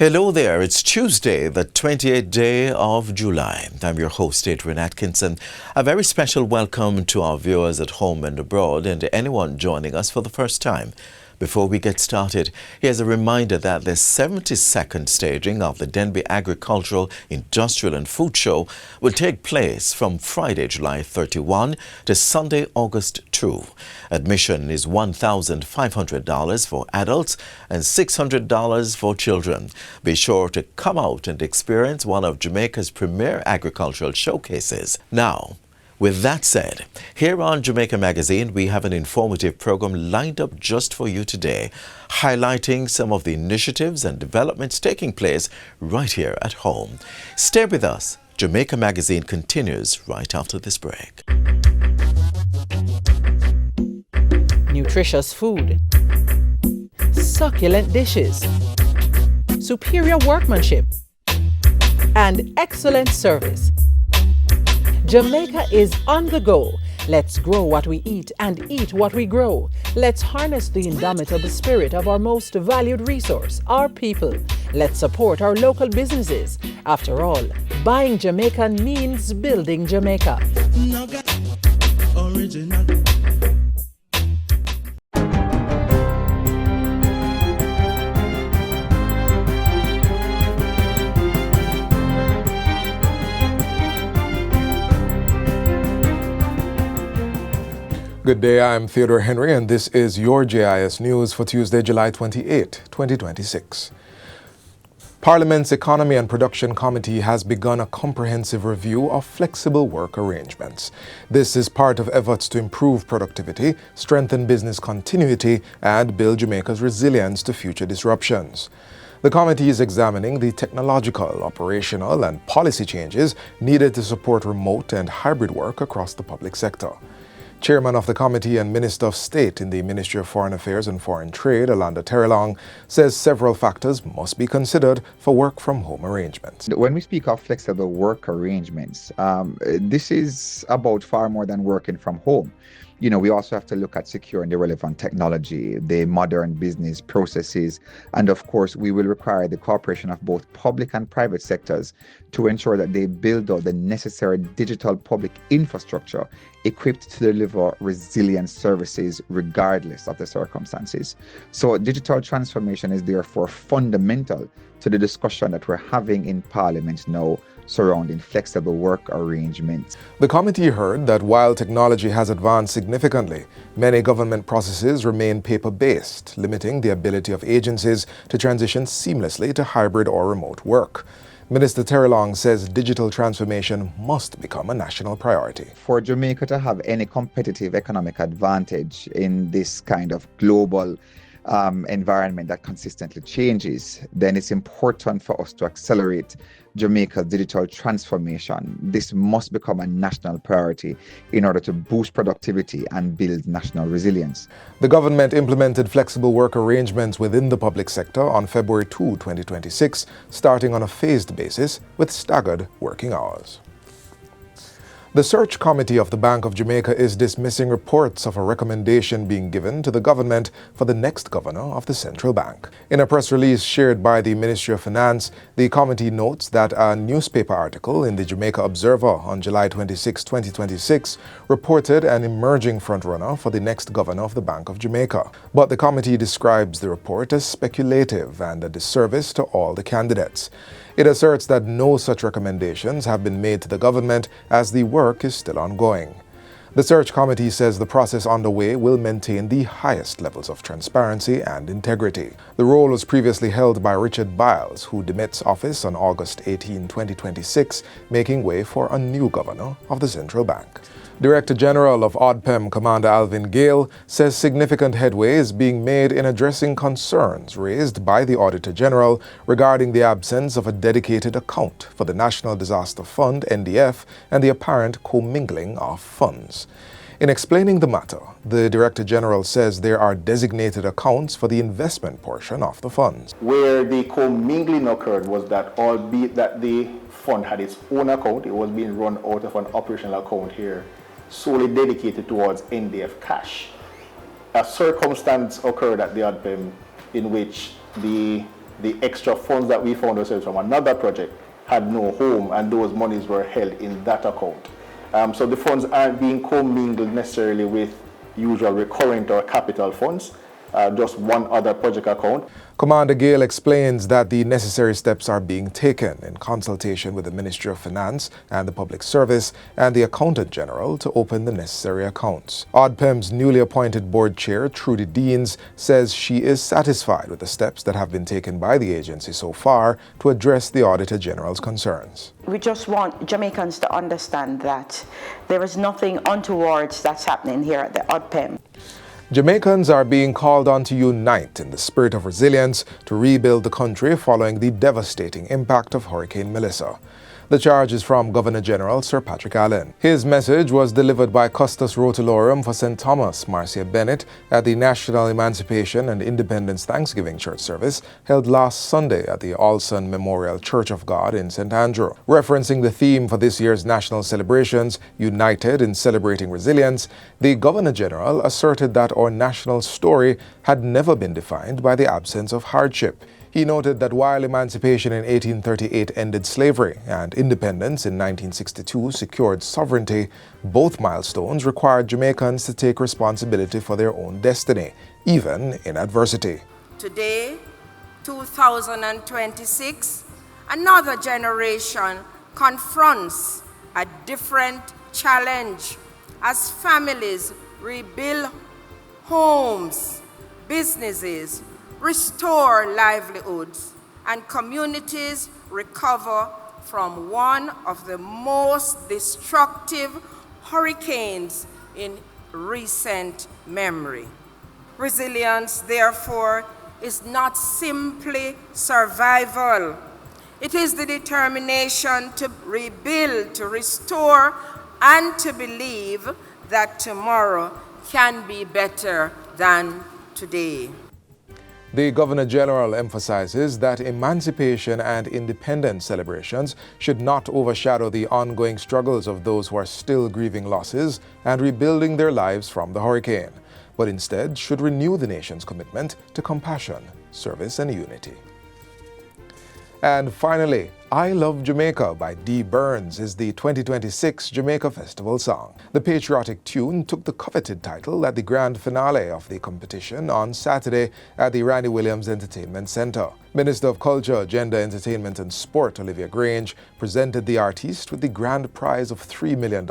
Hello there, it's Tuesday, the 28th day of July. I'm your host, Adrian Atkinson. A very special welcome to our viewers at home and abroad and to anyone joining us for the first time. Before we get started, here's a reminder that the 72nd staging of the Denby Agricultural, Industrial and Food Show will take place from Friday, July 31 to Sunday, August 2. Admission is $1,500 for adults and $600 for children. Be sure to come out and experience one of Jamaica's premier agricultural showcases. Now, with that said, here on Jamaica Magazine, we have an informative program lined up just for you today, highlighting some of the initiatives and developments taking place right here at home. Stay with us. Jamaica Magazine continues right after this break. Nutritious food, succulent dishes, superior workmanship, and excellent service. Jamaica is on the go. Let's grow what we eat and eat what we grow. Let's harness the indomitable spirit of our most valued resource, our people. Let's support our local businesses. After all, buying Jamaican means building Jamaica. Original. Good day, I'm Theodore Henry, and this is your JIS News for Tuesday, July 28, 2026. Parliament's Economy and Production Committee has begun a comprehensive review of flexible work arrangements. This is part of efforts to improve productivity, strengthen business continuity, and build Jamaica's resilience to future disruptions. The committee is examining the technological, operational, and policy changes needed to support remote and hybrid work across the public sector. Chairman of the committee and Minister of State in the Ministry of Foreign Affairs and Foreign Trade, Alanda Terrelong, says several factors must be considered for work-from-home arrangements. When we speak of flexible work arrangements, this is about far more than working from home. You know, we also have to look at securing the relevant technology, the modern business processes, and of course, we will require the cooperation of both public and private sectors to ensure that they build out the necessary digital public infrastructure equipped to deliver resilient services regardless of the circumstances. So digital transformation is therefore fundamental to the discussion that we're having in Parliament now surrounding flexible work arrangements. The committee heard that while technology has advanced significantly, many government processes remain paper-based, limiting the ability of agencies to transition seamlessly to hybrid or remote work. Minister Terrelong says digital transformation must become a national priority. For Jamaica to have any competitive economic advantage in this kind of global environment that consistently changes, then it's important for us to accelerate Jamaica's digital transformation. This must become a national priority in order to boost productivity and build national resilience. The government implemented flexible work arrangements within the public sector on February 2, 2026, starting on a phased basis with staggered working hours. The Search Committee of the Bank of Jamaica is dismissing reports of a recommendation being given to the government for the next governor of the central bank. In a press release shared by the Ministry of Finance, the committee notes that a newspaper article in the Jamaica Observer on July 26, 2026 reported an emerging frontrunner for the next governor of the Bank of Jamaica. But the committee describes the report as speculative and a disservice to all the candidates. It asserts that no such recommendations have been made to the government as the work is still ongoing. The search committee says the process underway will maintain the highest levels of transparency and integrity. The role was previously held by Richard Biles, who demits office on August 18, 2026, making way for a new governor of the central bank. Director General of ODPEM, Commander Alvin Gale, says significant headway is being made in addressing concerns raised by the Auditor General regarding the absence of a dedicated account for the National Disaster Fund, NDF, and the apparent commingling of funds. In explaining the matter, the Director General says there are designated accounts for the investment portion of the funds. Where the commingling occurred was that, albeit that the fund had its own account, it was being run out of an operational account here solely dedicated towards NDF cash. A circumstance occurred at the ODPEM in which the the extra funds that we found ourselves from another project had no home, and those monies were held in that account. So the funds aren't being commingled necessarily with usual recurrent or capital funds, just one other project account. Commander Gale explains that the necessary steps are being taken in consultation with the Ministry of Finance and the Public Service and the Accountant General to open the necessary accounts. ODPEM's newly appointed board chair, Trudy Deans, says she is satisfied with the steps that have been taken by the agency so far to address the Auditor General's concerns. We just want Jamaicans to understand that there is nothing untoward that's happening here at the ODPEM. Jamaicans are being called on to unite in the spirit of resilience to rebuild the country following the devastating impact of Hurricane Melissa. The charge is from Governor General Sir Patrick Allen. His message was delivered by Custos Rotalorum for St. Thomas, Marcia Bennett, at the National Emancipation and Independence Thanksgiving Church service held last Sunday at the Alson Memorial Church of God in St. Andrew. Referencing the theme for this year's national celebrations, United in Celebrating Resilience, the Governor General asserted that our national story had never been defined by the absence of hardship. He noted that while emancipation in 1838 ended slavery and independence in 1962 secured sovereignty, both milestones required Jamaicans to take responsibility for their own destiny, even in adversity. Today, 2026, another generation confronts a different challenge as families rebuild homes, businesses, restore livelihoods, and communities recover from one of the most destructive hurricanes in recent memory. Resilience, therefore, is not simply survival. It is the determination to rebuild, to restore, and to believe that tomorrow can be better than today. The Governor General emphasizes that emancipation and independence celebrations should not overshadow the ongoing struggles of those who are still grieving losses and rebuilding their lives from the hurricane, but instead should renew the nation's commitment to compassion, service, and unity. And finally, I Love Jamaica by Dee Burns is the 2026 Jamaica Festival song. The patriotic tune took the coveted title at the grand finale of the competition on Saturday at the Randy Williams Entertainment Center. Minister of Culture, Gender, Entertainment and Sport, Olivia Grange, presented the artiste with the grand prize of $3 million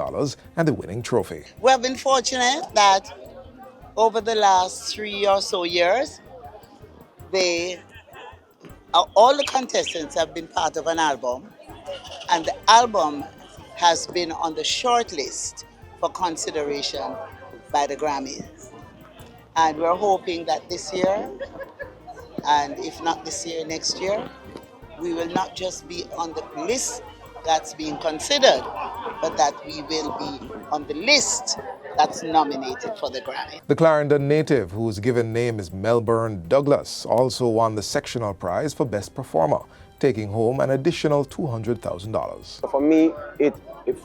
and the winning trophy. We have been fortunate that over the last 3 or so years, all the contestants have been part of an album, and the album has been on the short list for consideration by the Grammys. And we're hoping that this year, and if not this year, next year, we will not just be on the list that's being considered, but that we will be on the list that's nominated for the Grammy. The Clarendon native, whose given name is Melbourne Douglas, also won the sectional prize for Best Performer, taking home an additional $200,000. For me, it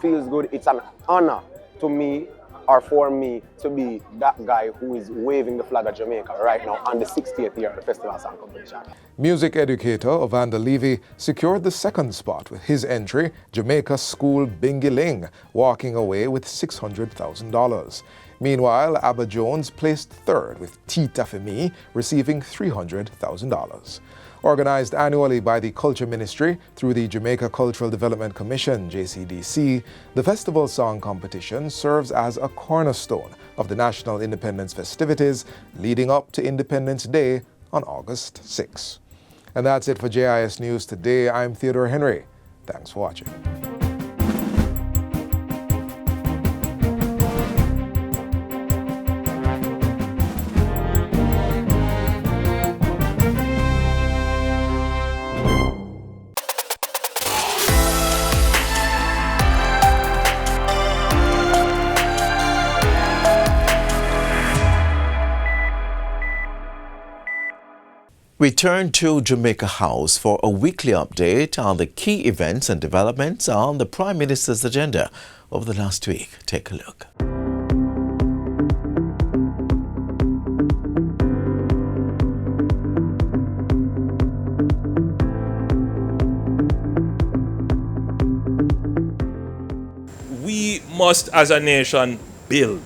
feels good. It's an honor to me, or for me, to be that guy who is waving the flag of Jamaica right now on the 60th year of the Festival Song Competition. Music educator Evander Levy secured the second spot with his entry, Jamaica School Bingiling, walking away with $600,000. Meanwhile, Abba Jones placed third with Tita Femi receiving $300,000. Organized annually by the Culture Ministry through the Jamaica Cultural Development Commission, JCDC, the festival song competition serves as a cornerstone of the national independence festivities leading up to Independence Day on August 6. And that's it for JIS News today. I'm Theodore Henry. Thanks for watching. We turn to Jamaica House for a weekly update on the key events and developments on the Prime Minister's agenda over the last week. Take a look. we must as a nation build.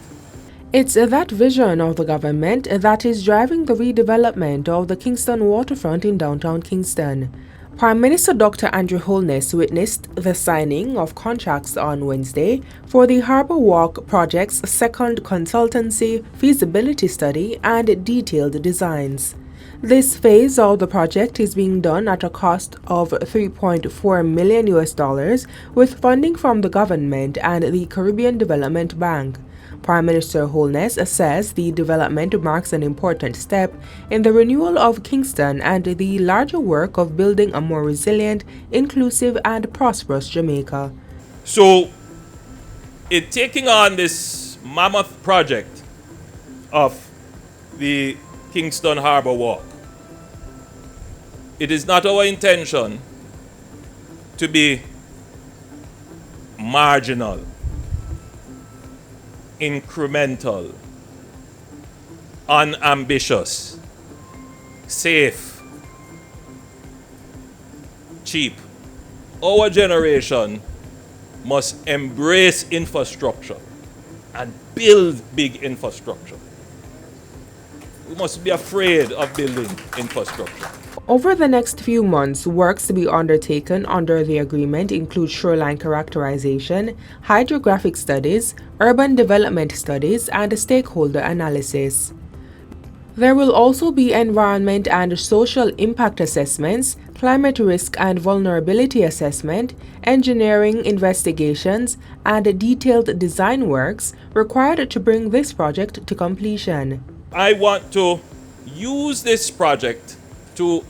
It's that vision of the government that is driving the redevelopment of the Kingston waterfront in downtown Kingston. Prime Minister Dr. Andrew Holness witnessed the signing of contracts on Wednesday for the Harbour Walk project's second consultancy, feasibility study, and detailed designs. This phase of the project is being done at a cost of $3.4 million with funding from the government and the Caribbean Development Bank. Prime Minister Holness says the development marks an important step in the renewal of Kingston and the larger work of building a more resilient, inclusive, and prosperous Jamaica. So, in taking on this mammoth project of the Kingston Harbour Walk, it is not our intention to be marginal, incremental, unambitious, safe, cheap. Our generation must embrace infrastructure and build big infrastructure. We must be afraid of building infrastructure. Over the next few months, works to be undertaken under the agreement include shoreline characterization, hydrographic studies, urban development studies, and stakeholder analysis. There will also be environment and social impact assessments, climate risk and vulnerability assessment, engineering investigations, and detailed design works required to bring this project to completion. I want to use this project to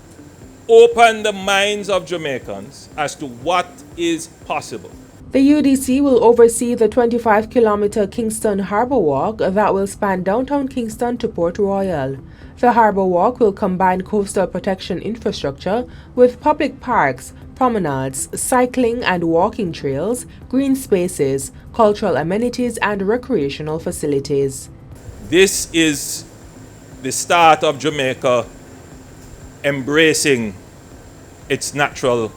open the minds of Jamaicans as to what is possible. The UDC will oversee the 25-kilometer Kingston Harbour Walk that will span downtown Kingston to Port Royal. The Harbour Walk will combine coastal protection infrastructure with public parks, promenades, cycling and walking trails, green spaces, cultural amenities, and recreational facilities. This is the start of Jamaica embracing its natural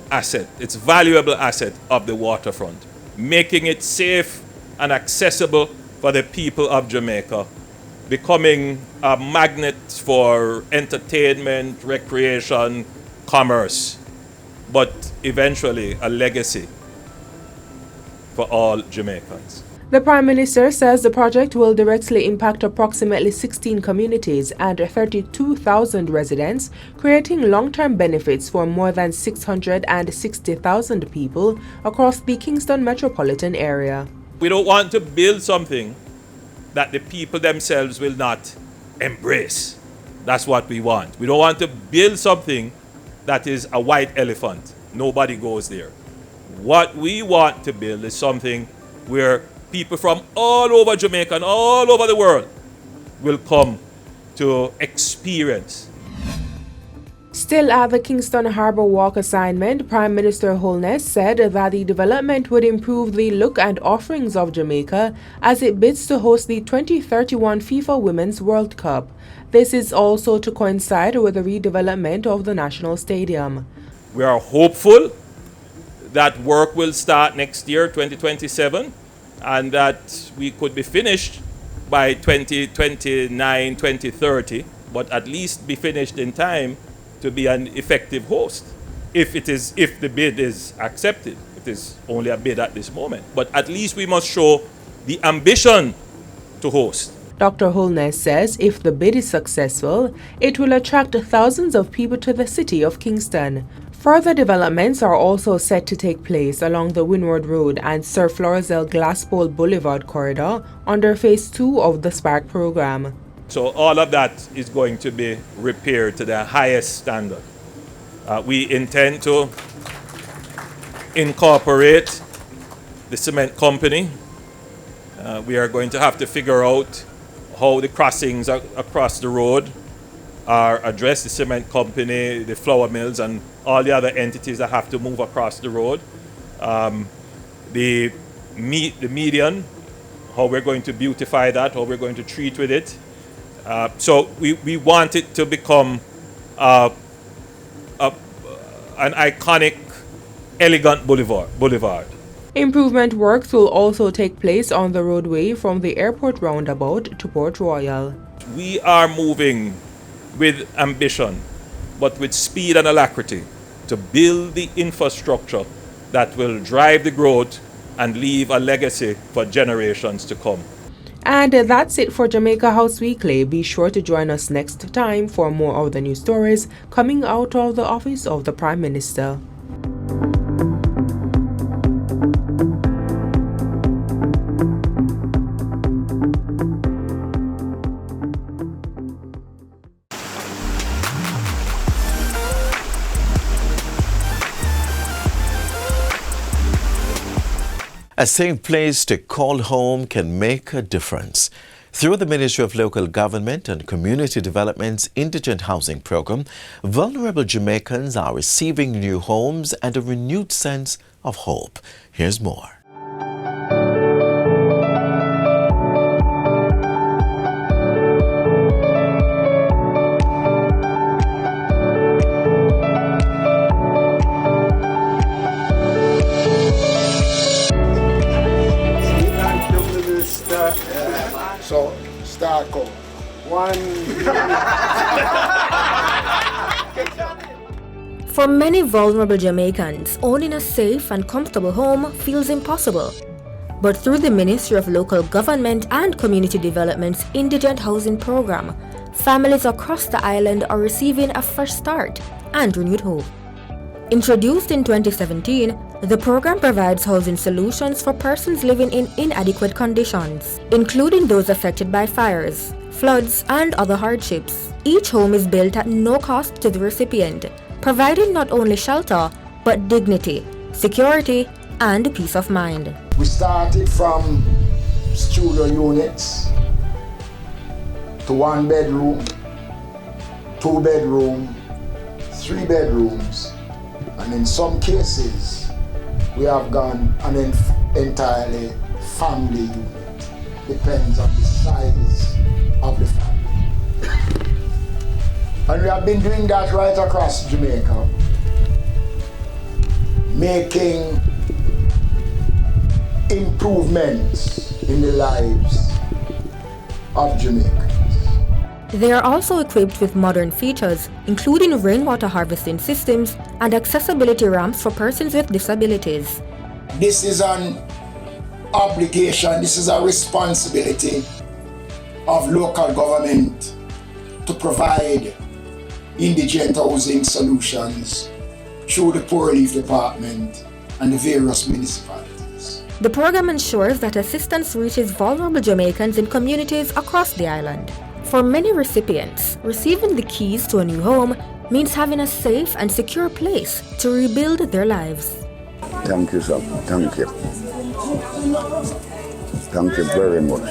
asset, its valuable asset of the waterfront, making it safe and accessible for the people of Jamaica, becoming a magnet for entertainment, recreation, commerce, but eventually a legacy for all Jamaicans. The Prime Minister says the project will directly impact approximately 16 communities and 32,000 residents, creating long-term benefits for more than 660,000 people across the Kingston metropolitan area. We don't want to build something that the people themselves will not embrace. That's what we want. We don't want to build something that is a white elephant. Nobody goes there. What we want to build is something where people from all over Jamaica and all over the world will come to experience. Still at the Kingston Harbour Walk assignment, Prime Minister Holness said that the development would improve the look and offerings of Jamaica as it bids to host the 2031 FIFA Women's World Cup. This is also to coincide with the redevelopment of the National Stadium. We are hopeful that work will start next year, 2027, and that we could be finished by 2029, 2030, but at least be finished in time to be an effective host, if the bid is accepted. It is only a bid at this moment, but at least we must show the ambition to host. Dr. Holness says if the bid is successful, it will attract thousands of people to the city of Kingston. Further developments are also set to take place along the Windward Road and Sir Florizel Glasspool Boulevard corridor under Phase 2 of the Spark program. So all of that is going to be repaired to the highest standard. We intend to incorporate the cement company. We are going to have to figure out how the crossings across the road are addressed, the cement company, the flour mills, and all the other entities that have to move across the road. The median, how we're going to beautify that, how we're going to treat with it. So we want it to become an iconic, elegant boulevard. Improvement works will also take place on the roadway from the airport roundabout to Port Royal. We are moving with ambition, but with speed and alacrity, to build the infrastructure that will drive the growth and leave a legacy for generations to come. And that's it for Jamaica House Weekly. Be sure to join us next time for more of the news stories coming out of the office of the Prime Minister. A safe place to call home can make a difference. Through the Ministry of Local Government and Community Development's Indigent Housing Program, vulnerable Jamaicans are receiving new homes and a renewed sense of hope. Here's more. So, start go. One. For many vulnerable Jamaicans, owning a safe and comfortable home feels impossible. But through the Ministry of Local Government and Community Development's Indigent Housing Program, families across the island are receiving a fresh start and renewed hope. Introduced in 2017, the program provides housing solutions for persons living in inadequate conditions, including those affected by fires, floods, and other hardships. Each home is built at no cost to the recipient, providing not only shelter, but dignity, security, and peace of mind. We started from studio units to 1 bedroom, 2 bedroom, 3 bedrooms, and in some cases, we have gone an entirely family unit. Depends on the size of the family. And we have been doing that right across Jamaica, making improvements in the lives of Jamaicans. They are also equipped with modern features, including rainwater harvesting systems and accessibility ramps for persons with disabilities. This is an obligation, this is a responsibility of local government to provide indigent housing solutions through the Poor Relief Department and the various municipalities. The program ensures that assistance reaches vulnerable Jamaicans in communities across the island. For many recipients, receiving the keys to a new home means having a safe and secure place to rebuild their lives. Thank you, sir. Thank you. Thank you very much.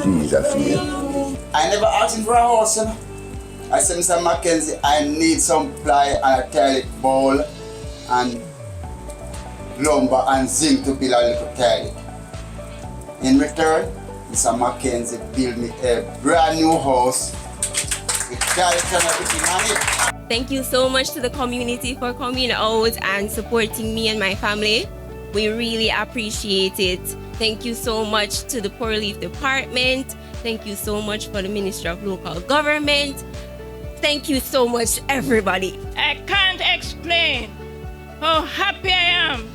In Jesus' name. I never asked him for a house. I said, Mr. Mackenzie, I need some ply and a toilet bowl and lumber and zinc to build a little toilet. In return, Mr. Mackenzie built me a brand new house with toilet and everything on it. Thank you so much to the community for coming out and supporting me and my family. We really appreciate it. Thank you so much to the Poor Relief Department. Thank you so much for the Ministry of Local Government. Thank you so much, everybody. I can't explain how happy I am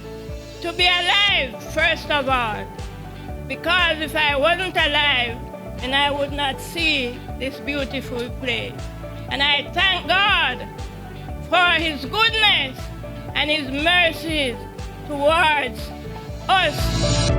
to be alive, first of all. Because if I wasn't alive, then I would not see this beautiful place. And I thank God for His goodness and His mercies towards us.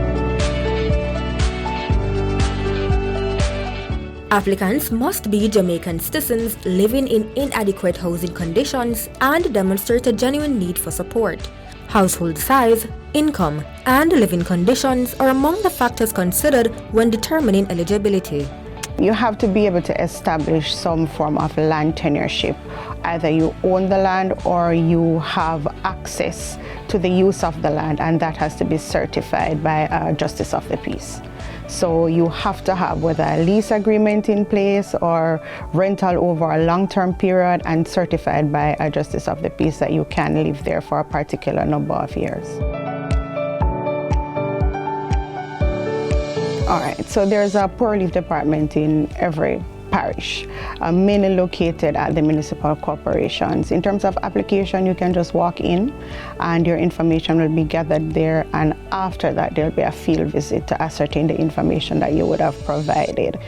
Applicants must be Jamaican citizens living in inadequate housing conditions and demonstrate a genuine need for support. Household size, income, and living conditions are among the factors considered when determining eligibility. You have to be able to establish some form of land tenureship. Either you own the land or you have access to the use of the land, and that has to be certified by a Justice of the Peace. So you have to have whether a lease agreement in place or rental over a long-term period and certified by a Justice of the Peace that you can live there for a particular number of years. All right, so there's a poor relief department in every parish, mainly located at the municipal corporations. In terms of application, you can just walk in and your information will be gathered there, and after that there'll be a field visit to ascertain the information that you would have provided.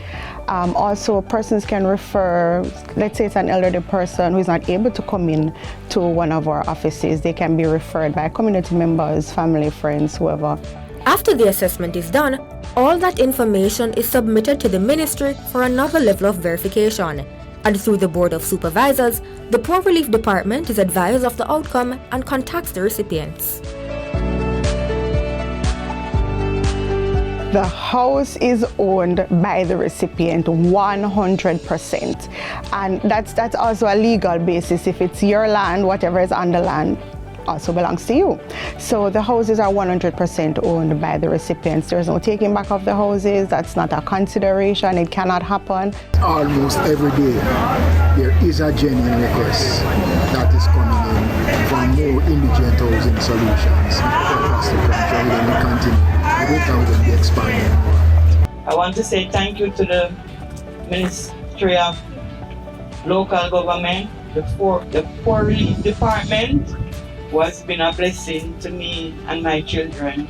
Also, persons can refer, let's say it's an elderly person who is not able to come in to one of our offices, they can be referred by community members, family, friends, whoever. After the assessment is done, all that information is submitted to the ministry for another level of verification. And through the Board of Supervisors, the Poor Relief Department is advised of the outcome and contacts the recipients. The house is owned by the recipient 100%. And that's also a legal basis. If it's your land, whatever is on the land also belongs to you. So the houses are 100% owned by the recipients. There's no taking back of the houses. That's not a consideration. It cannot happen. Almost every day there is a genuine request that is coming in for more indigent housing solutions across the country, and we continue. We will be expanding. I want to say thank you to the Ministry of Local Government, the Poor Relief Department, who has been a blessing to me and my children.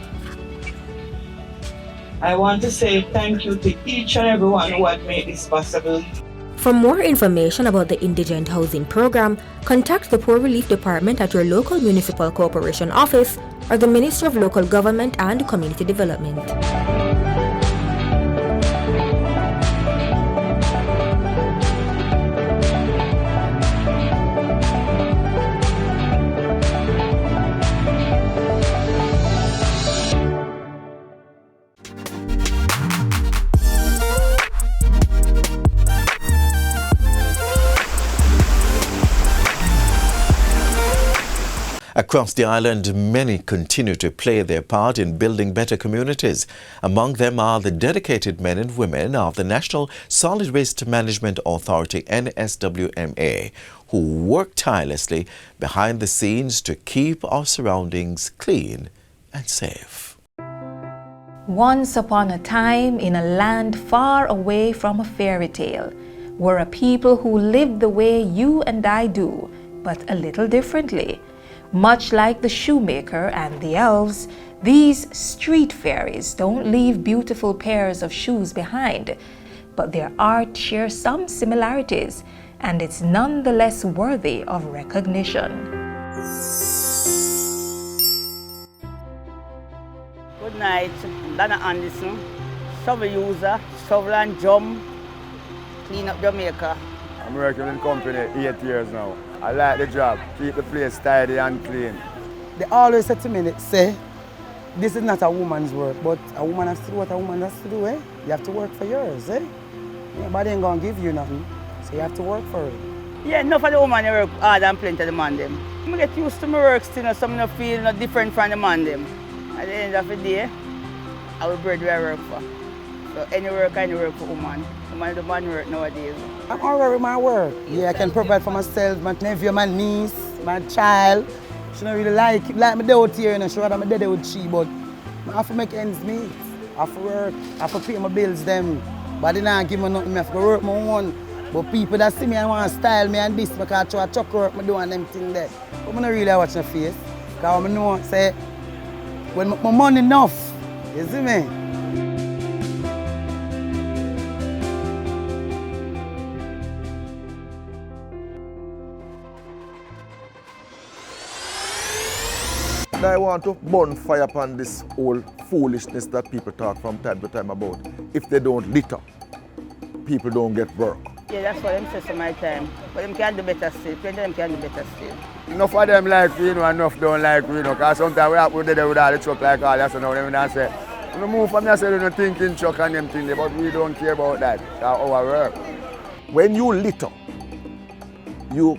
I want to say thank you to each and everyone who had made this possible. For more information about the Indigent Housing Program, contact the Poor Relief Department at your local municipal corporation office or the Ministry of Local Government and Community Development. Across the island, many continue to play their part in building better communities. Among them are the dedicated men and women of the National Solid Waste Management Authority, NSWMA, who work tirelessly behind the scenes to keep our surroundings clean and safe. Once upon a time, in a land far away from a fairy tale, were a people who lived the way you and I do, but a little differently. Much like the shoemaker and the elves, these street fairies don't leave beautiful pairs of shoes behind, but their art shares some similarities, and it's nonetheless worthy of recognition. Good night, Dana Anderson, shovel user, shovel and drum, clean up Jamaica. I'm working in the company 8 years now. I like the job, keep the place tidy and clean. They always say to me, say, this is not a woman's work, but a woman has to do what a woman has to do, eh? You have to work for yours, eh? Nobody ain't gonna give you nothing, so you have to work for it. Yeah, enough of the woman they work hard and plenty of the man them. I get used to my work still, so I don't feel no different from the man them. At the end of the day, I will bread where I work for. So any work for woman. Woman do man work nowadays. I'm all right with my work. Yeah, I can provide for myself, my nephew, my niece, my child. She don't really like me day out here, you know, she rather me day with she, but I have to make ends meet. I have to work, I have to pay my bills them. But they don't give me nothing, I have to work my own. But people that see me and want to style me and this, because I try to chuck work me do and them things there. But I don't really watch my face. Because I know, say, when my money enough, you see me? I want to burn fire upon this whole foolishness that people talk from time to time about. If they don't litter, people don't get work. Yeah, that's what them say for my time. But them can do better still. Plenty of them can do better still. Enough of them like we, enough don't like we, because sometimes we have to do with all the truck like all that, so now them don't say, when we move from there, say, they're thinking truck and them things, but we don't care about that. That's our work. When you litter, you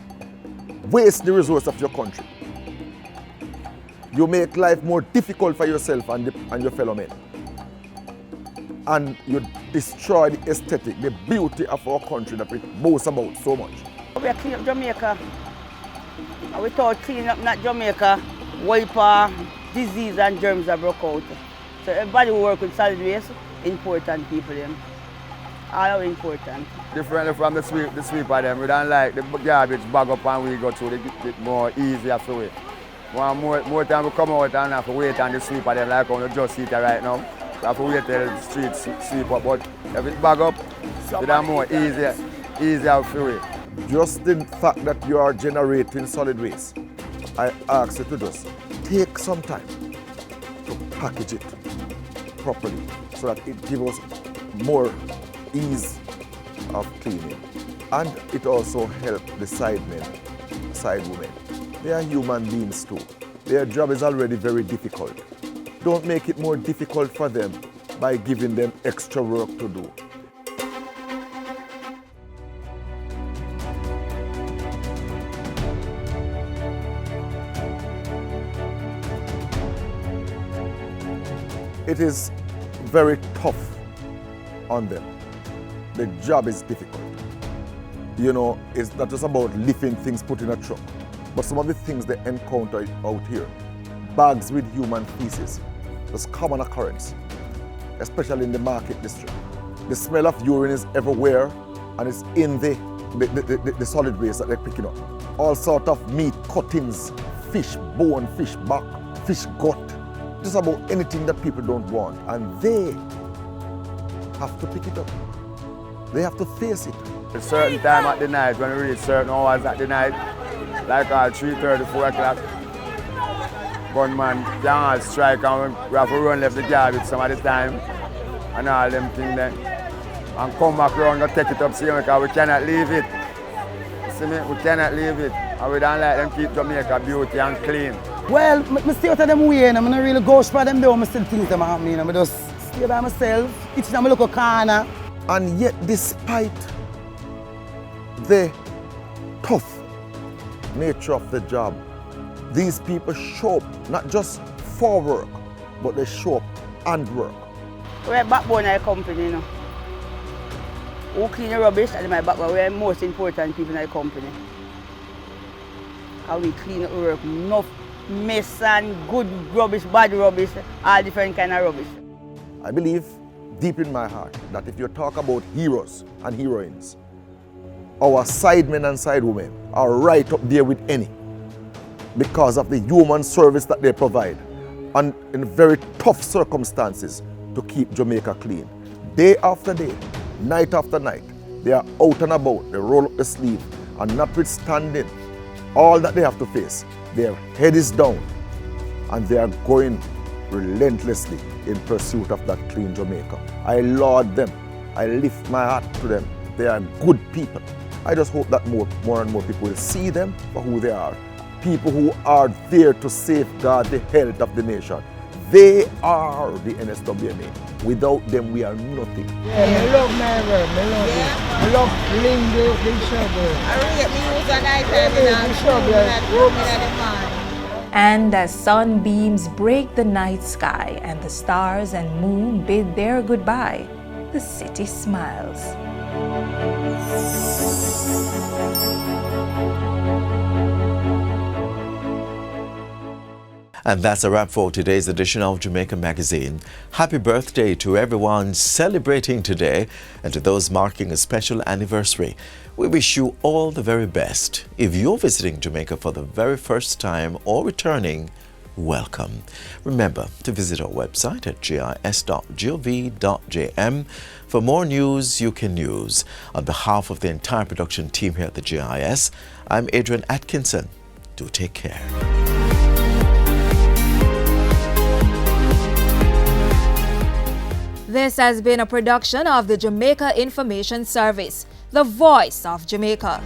waste the resource of your country. You make life more difficult for yourself and your fellow men. And you destroy the aesthetic, the beauty of our country that we boast about so much. We are cleaning up Jamaica. And without cleaning up not Jamaica, wiper, disease and germs are broke out. So everybody who work with solid waste, important people them. All are important. Differently from the sweeper them, we don't like the garbage bag up and we go through it more easier for we. More time we come out and have to wait on the sweeper them like on the just seat right now. We have to wait till the street sweep up, but if it's bag up, it's more easier for we. Just the fact that you are generating solid waste, I ask you to just take some time to package it properly so that it gives us more ease of cleaning. And it also helps the side women. They are human beings too. Their job is already very difficult. Don't make it more difficult for them by giving them extra work to do. It is very tough on them. The job is difficult. You know, it's not just about lifting things put in a truck, but some of the things they encounter out here. Bags with human feces. That's common occurrence, especially in the market district. The smell of urine is everywhere and it's in the solid waste that they're picking up. All sorts of meat cuttings, fish bone, fish back, fish gut. Just about anything that people don't want, and they have to pick it up. They have to face it. A certain time at the night, when we reach certain hours at the night, like 3:30, 4 o'clock, gunman can strike and we have to run left the garbage some of the time and all them things then. And come back around and take it up, see, because we cannot leave it. See me? We cannot leave it. And we don't like them keep Jamaica beauty and clean. Well, I stay out of them way, and I'm not really go for them though. I still think them happen, you know. I just stay by myself, each time I look a corner. And yet, despite the tough nature of the job, these people show up not just for work, but they show up and work. We're backbone of the company, you know. Who clean the rubbish and my backbone, we're the most important people in the company. How we clean the work, enough mess and good rubbish, bad rubbish, all different kind of rubbish. I believe deep in my heart that if you talk about heroes and heroines, our sidemen and sidewomen are right up there with any because of the human service that they provide and in very tough circumstances to keep Jamaica clean. Day after day, night after night, they are out and about, they roll up the sleeve, and notwithstanding all that they have to face, their head is down and they are going relentlessly in pursuit of that clean Jamaica. I laud them. I lift my hat to them. They are good people. I just hope that more and more people will see them for who they are. People who are there to safeguard the health of the nation. They are the NSWMA. Without them, we are nothing. Yeah, I love my work. I love it. I love clean the shovel. I really get me use a night time in And as sunbeams break the night sky and the stars and moon bid their goodbye, the city smiles. And that's a wrap for today's edition of Jamaica Magazine. Happy birthday to everyone celebrating today and to those marking a special anniversary. We wish you all the very best. If you're visiting Jamaica for the very first time or returning, welcome. Remember to visit our website at jis.gov.jm for more news you can use. On behalf of the entire production team here at the JIS, I'm Adrian Atkinson. Do take care. This has been a production of the Jamaica Information Service, the voice of Jamaica.